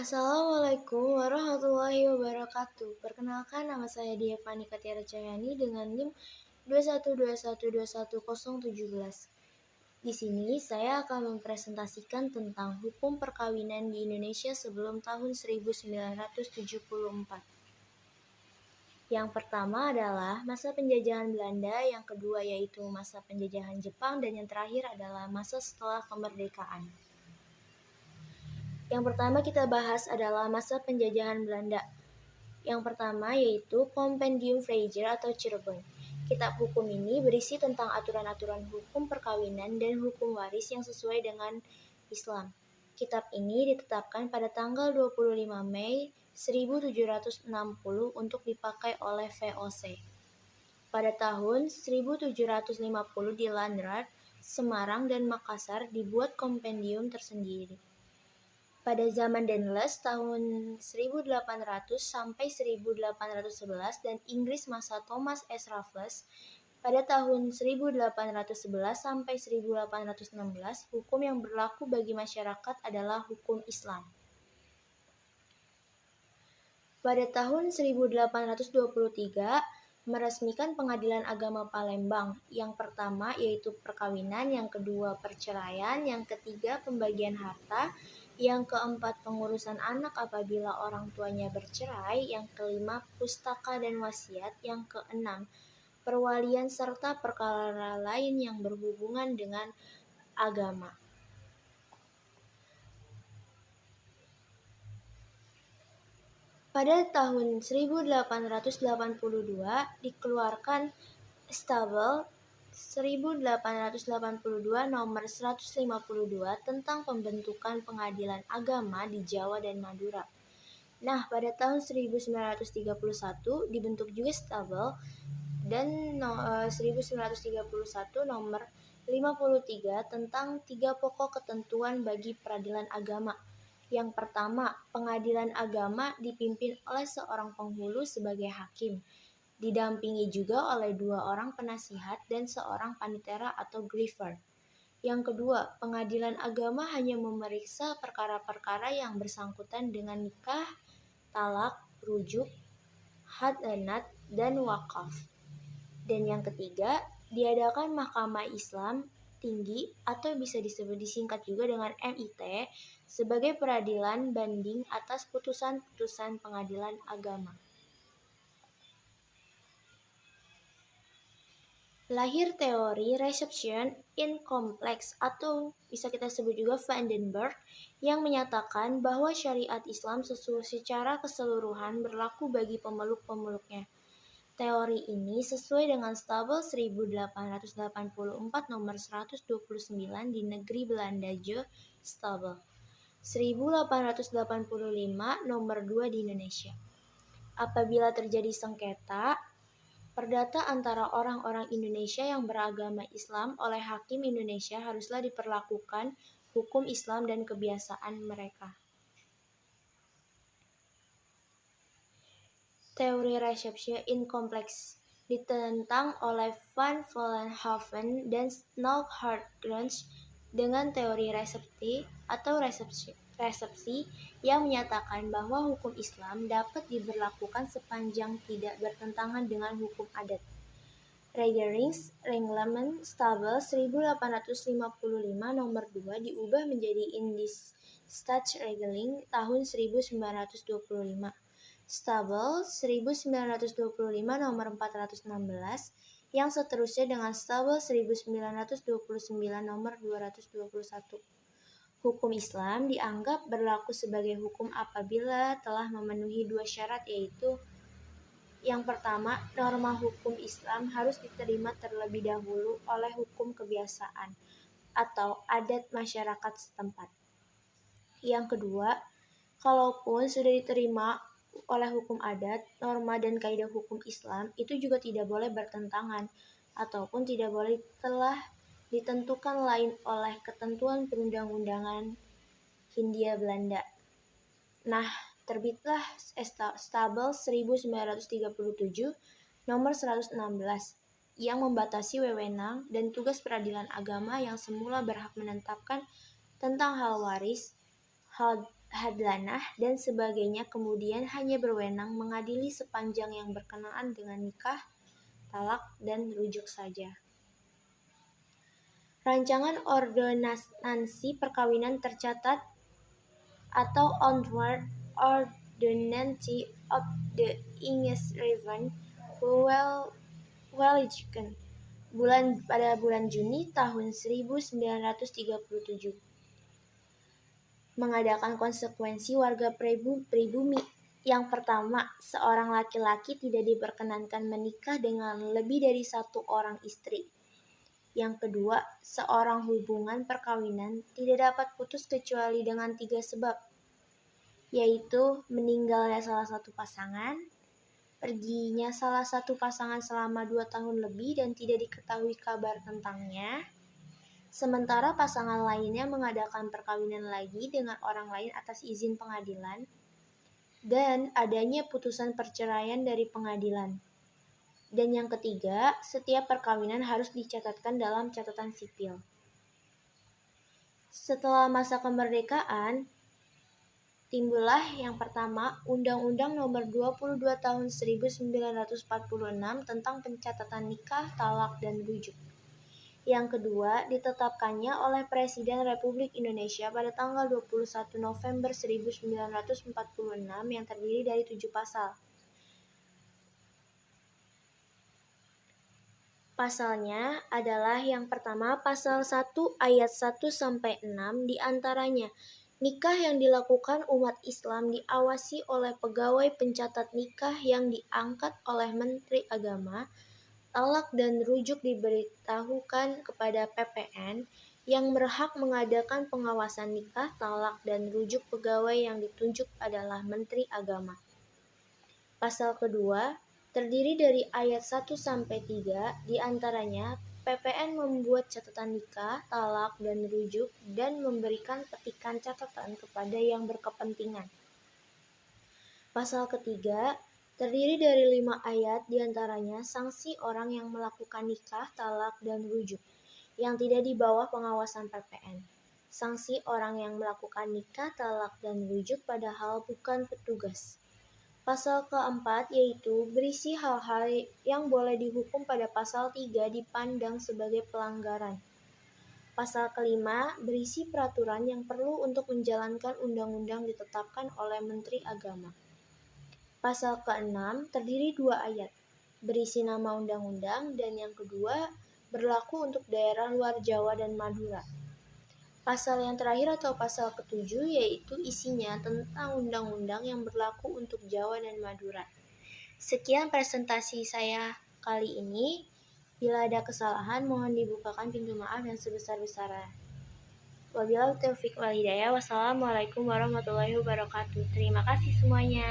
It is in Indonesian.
Assalamualaikum warahmatullahi wabarakatuh. Perkenalkan, nama saya Dievani Katiara Cahyani dengan NIM 212121017. Di sini saya akan mempresentasikan tentang hukum perkawinan di Indonesia sebelum tahun 1974. Yang pertama adalah masa penjajahan Belanda, yang kedua yaitu masa penjajahan Jepang, dan yang terakhir adalah masa setelah kemerdekaan. Yang pertama kita bahas adalah masa penjajahan Belanda. Yang pertama yaitu Compendium Fraser atau Cirebon. Kitab hukum ini berisi tentang aturan-aturan hukum perkawinan dan hukum waris yang sesuai dengan Islam. Kitab ini ditetapkan pada tanggal 25 Mei 1760 untuk dipakai oleh VOC. Pada tahun 1750 di Landrad, Semarang, dan Makassar dibuat kompendium tersendiri. Pada zaman Danelaw tahun 1800 sampai 1811 dan Inggris masa Thomas S. Raffles pada tahun 1811 sampai 1816, hukum yang berlaku bagi masyarakat adalah hukum Islam. Pada tahun 1823 meresmikan Pengadilan Agama Palembang. Yang pertama yaitu perkawinan, yang kedua perceraian, yang ketiga pembagian harta, yang keempat pengurusan anak apabila orang tuanya bercerai, yang kelima pustaka dan wasiat, yang keenam perwalian serta perkara lain yang berhubungan dengan agama. Pada tahun 1882 dikeluarkan Stabel 1882 nomor 152 tentang pembentukan pengadilan agama di Jawa dan Madura. Nah, pada tahun 1931 dibentuk juga Stabel dan 1931 nomor 53 tentang 3 pokok ketentuan bagi peradilan agama. Yang pertama, pengadilan agama dipimpin oleh seorang penghulu sebagai hakim, didampingi juga oleh 2 orang penasihat dan seorang panitera atau griefer. Yang kedua, pengadilan agama hanya memeriksa perkara-perkara yang bersangkutan dengan nikah, talak, rujuk, hadanat, dan wakaf. Dan yang ketiga, diadakan Mahkamah Islam Tinggi atau bisa disebut disingkat juga dengan MIT sebagai peradilan banding atas putusan-putusan pengadilan agama. Lahir teori reception in complex atau bisa kita sebut juga Vandenberg yang menyatakan bahwa syariat Islam secara keseluruhan berlaku bagi pemeluk-pemeluknya. Teori ini sesuai dengan Stabel 1884 nomor 129 di negeri Belanda Je Stabel 1885 nomor 2 di Indonesia. Apabila terjadi sengketa perdata antara orang-orang Indonesia yang beragama Islam oleh hakim Indonesia haruslah diperlakukan hukum Islam dan kebiasaan mereka. Teori reception in complex ditentang oleh Van Vollenhoven dan Snoeck-Hartgensch dengan teori resepsi yang menyatakan bahwa hukum Islam dapat diberlakukan sepanjang tidak bertentangan dengan hukum adat. Reglement Stabel 1855 nomor 2 diubah menjadi Indienststaatsregeling tahun 1925. Stabel 1925 nomor 416 yang seterusnya dengan Stabel 1929 nomor 221. Hukum Islam dianggap berlaku sebagai hukum apabila telah memenuhi 2 syarat, yaitu yang pertama, norma hukum Islam harus diterima terlebih dahulu oleh hukum kebiasaan atau adat masyarakat setempat. Yang kedua, kalaupun sudah diterima oleh hukum adat, norma dan kaidah hukum Islam itu juga tidak boleh bertentangan ataupun tidak boleh telah ditentukan lain oleh ketentuan perundang-undangan Hindia Belanda. Nah, terbitlah Stabel 1937 nomor 116 yang membatasi wewenang dan tugas peradilan agama yang semula berhak menetapkan tentang hal waris, hal hadlanah, dan sebagainya kemudian hanya berwenang mengadili sepanjang yang berkenaan dengan nikah, talak, dan rujuk saja. Rancangan ordonansi perkawinan tercatat atau Onward Ordonnance of the English Revenue Wellington pada bulan Juni tahun 1937 mengadakan konsekuensi warga pribumi. Yang pertama, seorang laki-laki tidak diperkenankan menikah dengan lebih dari satu orang istri. Yang kedua, seorang hubungan perkawinan tidak dapat putus kecuali dengan 3 sebab, yaitu meninggalnya salah satu pasangan, perginya salah satu pasangan selama 2 tahun lebih dan tidak diketahui kabar tentangnya, sementara pasangan lainnya mengadakan perkawinan lagi dengan orang lain atas izin pengadilan, dan adanya putusan perceraian dari pengadilan. Dan yang ketiga, setiap perkawinan harus dicatatkan dalam catatan sipil. Setelah masa kemerdekaan, timbullah yang pertama Undang-Undang Nomor 22 Tahun 1946 tentang pencatatan nikah, talak, dan rujuk. Yang kedua, ditetapkannya oleh Presiden Republik Indonesia pada tanggal 21 November 1946 yang terdiri dari 7 pasal. Pasalnya adalah yang pertama pasal 1 ayat 1-6 diantaranya, nikah yang dilakukan umat Islam diawasi oleh pegawai pencatat nikah yang diangkat oleh Menteri Agama, talak dan rujuk diberitahukan kepada PPN yang berhak mengadakan pengawasan nikah, talak, dan rujuk pegawai yang ditunjuk adalah Menteri Agama. Pasal kedua terdiri dari ayat 1-3, diantaranya PPN membuat catatan nikah, talak, dan rujuk, dan memberikan petikan catatan kepada yang berkepentingan. Pasal ketiga terdiri dari 5 ayat, diantaranya sanksi orang yang melakukan nikah, talak, dan rujuk, yang tidak di bawah pengawasan PPN. Sanksi orang yang melakukan nikah, talak, dan rujuk padahal bukan petugas. Pasal keempat yaitu berisi hal-hal yang boleh dihukum pada pasal 3 dipandang sebagai pelanggaran. Pasal kelima berisi peraturan yang perlu untuk menjalankan undang-undang ditetapkan oleh Menteri Agama. Pasal ke-6 terdiri 2 ayat, berisi nama undang-undang, dan yang kedua berlaku untuk daerah luar Jawa dan Madura. Pasal yang terakhir atau pasal ke-7 yaitu isinya tentang undang-undang yang berlaku untuk Jawa dan Madura. Sekian presentasi saya kali ini. Bila ada kesalahan mohon dibukakan pintu maaf yang sebesar-besarnya. Wabillahi taufiq wal hidayah. Wassalamualaikum warahmatullahi wabarakatuh. Terima kasih semuanya.